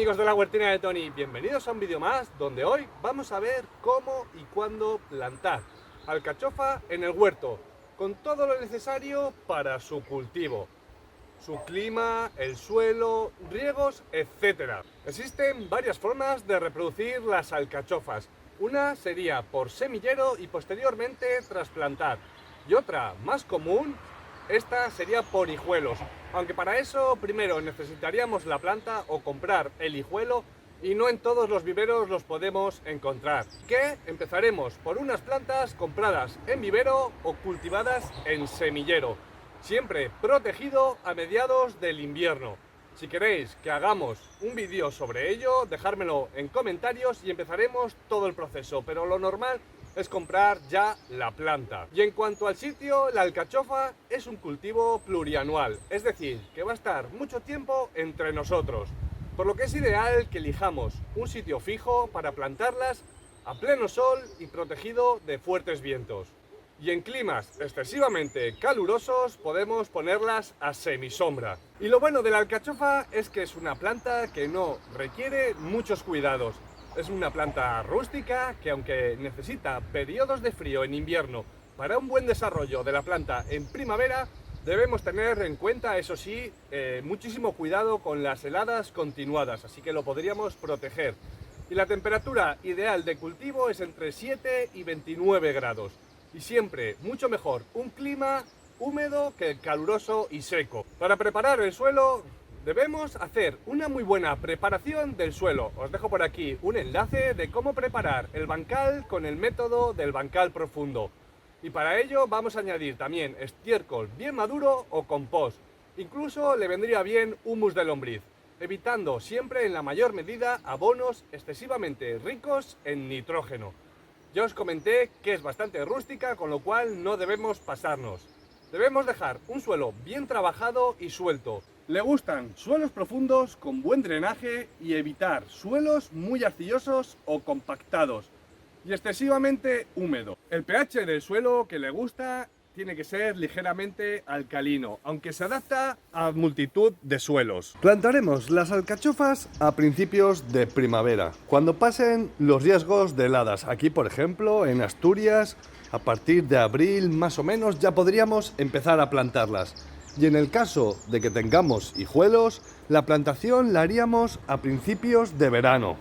amigos de la huertina de Tony, bienvenidos a un vídeo más donde hoy vamos a ver cómo y cuándo plantar alcachofa en el huerto con todo lo necesario para su cultivo, su clima, el suelo, riegos, etc. Existen varias formas de reproducir las alcachofas. Una sería por semillero y posteriormente trasplantar, y otra más común, esta sería por hijuelos, aunque para eso primero necesitaríamos la planta o comprar el hijuelo y no en todos los viveros los podemos encontrar. Que empezaremos por unas plantas compradas en vivero o cultivadas en semillero, siempre protegido a mediados del invierno. Si queréis que hagamos un vídeo sobre ello, dejármelo en comentarios y empezaremos todo el proceso, pero lo normal es comprar ya la planta. Y en cuanto al sitio, la alcachofa es un cultivo plurianual, es decir, que va a estar mucho tiempo entre nosotros, por lo que es ideal que elijamos un sitio fijo para plantarlas a pleno sol y protegido de fuertes vientos. Y en climas excesivamente calurosos podemos ponerlas a semisombra. Y lo bueno de la alcachofa es que es una planta que no requiere muchos cuidados. Es una planta rústica que, aunque necesita periodos de frío en invierno para un buen desarrollo de la planta en primavera, debemos tener en cuenta, eso sí, muchísimo cuidado con las heladas continuadas, así que lo podríamos proteger. Y la temperatura ideal de cultivo es entre 7 y 29 grados. Y siempre mucho mejor un clima húmedo que caluroso y seco. Para preparar el suelo debemos hacer una muy buena preparación del suelo. Os dejo por aquí un enlace de cómo preparar el bancal con el método del bancal profundo. Y para ello vamos a añadir también estiércol bien maduro o compost. Incluso le vendría bien humus de lombriz, evitando siempre en la mayor medida abonos excesivamente ricos en nitrógeno. Ya os comenté que es bastante rústica, con lo cual no debemos pasarnos. Debemos dejar un suelo bien trabajado y suelto. Le gustan suelos profundos con buen drenaje y evitar suelos muy arcillosos o compactados y excesivamente húmedo. El pH del suelo que le gusta tiene que ser ligeramente alcalino, aunque se adapta a multitud de suelos. Plantaremos las alcachofas a principios de primavera, cuando pasen los riesgos de heladas. Aquí, por ejemplo, en Asturias, a partir de abril más o menos ya podríamos empezar a plantarlas. Y en el caso de que tengamos hijuelos, la plantación la haríamos a principios de verano.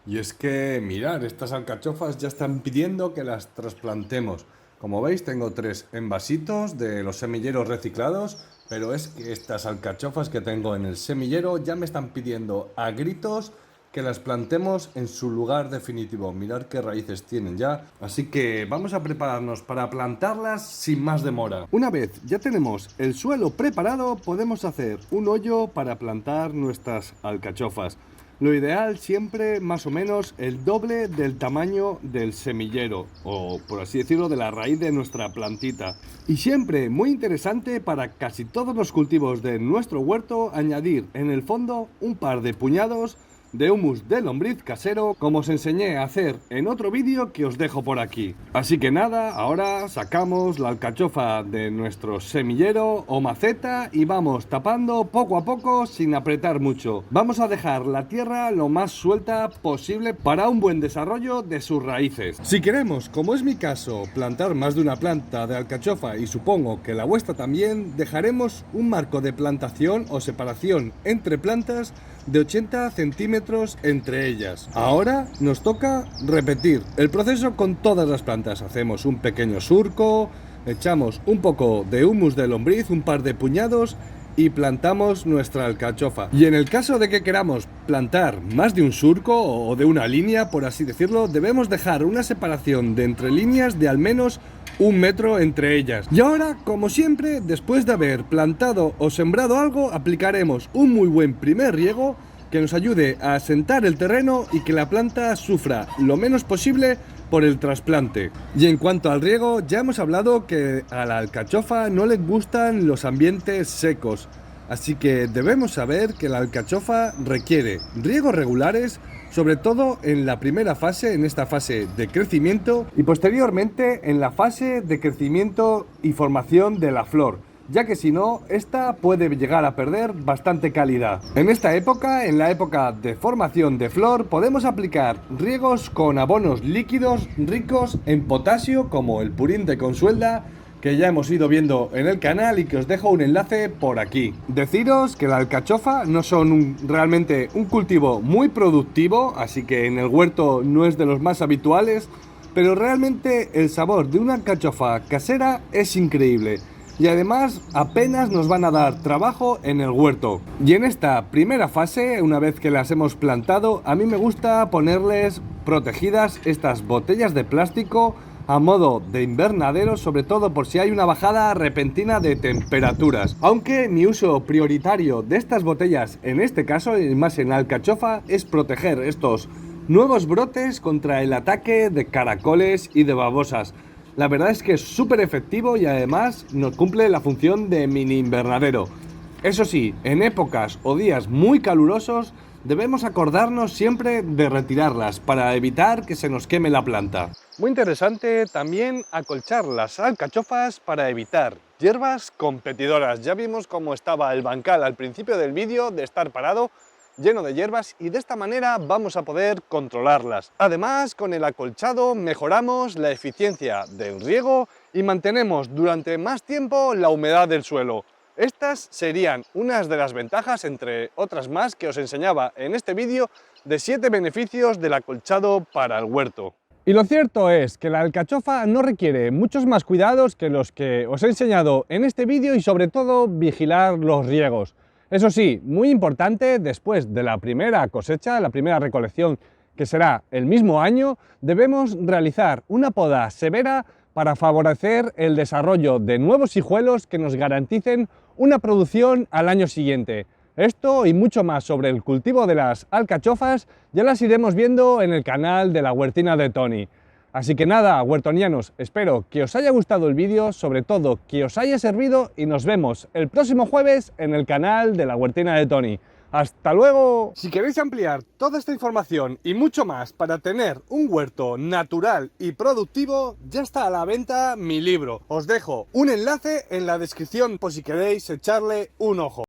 Y es que, mirad, estas alcachofas ya están pidiendo que las trasplantemos. Como veis, tengo 3 envasitos de los semilleros reciclados, pero es que estas alcachofas que tengo en el semillero ya me están pidiendo a gritos que las plantemos en su lugar definitivo. Mirad qué raíces tienen ya. Así que vamos a prepararnos para plantarlas sin más demora. Una vez ya tenemos el suelo preparado, podemos hacer un hoyo para plantar nuestras alcachofas. Lo ideal siempre más o menos el doble del tamaño del semillero, o por así decirlo, de la raíz de nuestra plantita. Y siempre muy interesante para casi todos los cultivos de nuestro huerto añadir en el fondo un par de puñados de humus de lombriz casero, como os enseñé a hacer en otro vídeo que os dejo por aquí. Así que nada, ahora sacamos la alcachofa de nuestro semillero o maceta y vamos tapando poco a poco sin apretar mucho. Vamos a dejar la tierra lo más suelta posible para un buen desarrollo de sus raíces. Si queremos, como es mi caso, plantar más de una planta de alcachofa, y supongo que la vuestra también, dejaremos un marco de plantación o separación entre plantas de 80 centímetros entre ellas. Ahora nos toca repetir el proceso con todas las plantas. Hacemos un pequeño surco, echamos un poco de humus de lombriz, un par de puñados, y plantamos nuestra alcachofa. Y en el caso de que queramos plantar más de un surco o de una línea, por así decirlo, debemos dejar una separación de entre líneas de al menos 1 metro entre ellas. Y ahora, como siempre, después de haber plantado o sembrado algo, aplicaremos un muy buen primer riego que nos ayude a asentar el terreno y que la planta sufra lo menos posible por el trasplante. Y en cuanto al riego, ya hemos hablado que a la alcachofa no le gustan los ambientes secos, así que debemos saber que la alcachofa requiere riegos regulares, sobre todo en la primera fase, en esta fase de crecimiento, y posteriormente en la fase de crecimiento y formación de la flor, ya que si no, esta puede llegar a perder bastante calidad. En esta época, en la época de formación de flor, podemos aplicar riegos con abonos líquidos ricos en potasio, como el purín de Consuelda, que ya hemos ido viendo en el canal y que os dejo un enlace por aquí. Deciros que la alcachofa no son realmente un cultivo muy productivo, así que en el huerto no es de los más habituales, pero realmente el sabor de una alcachofa casera es increíble. Y además apenas nos van a dar trabajo en el huerto. Y en esta primera fase, una vez que las hemos plantado, a mí me gusta ponerles protegidas estas botellas de plástico a modo de invernadero, sobre todo por si hay una bajada repentina de temperaturas. Aunque mi uso prioritario de estas botellas, en este caso, y más en alcachofa, es proteger estos nuevos brotes contra el ataque de caracoles y de babosas. La verdad es que es súper efectivo y además nos cumple la función de mini invernadero. Eso sí, en épocas o días muy calurosos debemos acordarnos siempre de retirarlas para evitar que se nos queme la planta. Muy interesante también acolchar las alcachofas para evitar hierbas competidoras. Ya vimos cómo estaba el bancal al principio del vídeo de estar parado, lleno de hierbas, y de esta manera vamos a poder controlarlas. Además, con el acolchado mejoramos la eficiencia del riego y mantenemos durante más tiempo la humedad del suelo. Estas serían unas de las ventajas, entre otras más, que os enseñaba en este vídeo, de 7 beneficios del acolchado para el huerto. Y lo cierto es que la alcachofa no requiere muchos más cuidados que los que os he enseñado en este vídeo y sobre todo vigilar los riegos. Eso sí, muy importante, después de la primera cosecha, la primera recolección, que será el mismo año, debemos realizar una poda severa para favorecer el desarrollo de nuevos hijuelos que nos garanticen una producción al año siguiente. Esto y mucho más sobre el cultivo de las alcachofas ya las iremos viendo en el canal de la Huertina de Tony. Así que nada, huertonianos, espero que os haya gustado el vídeo, sobre todo que os haya servido, y nos vemos el próximo jueves en el canal de la Huertina de Tony. ¡Hasta luego! Si queréis ampliar toda esta información y mucho más para tener un huerto natural y productivo, ya está a la venta mi libro. Os dejo un enlace en la descripción por si queréis echarle un ojo.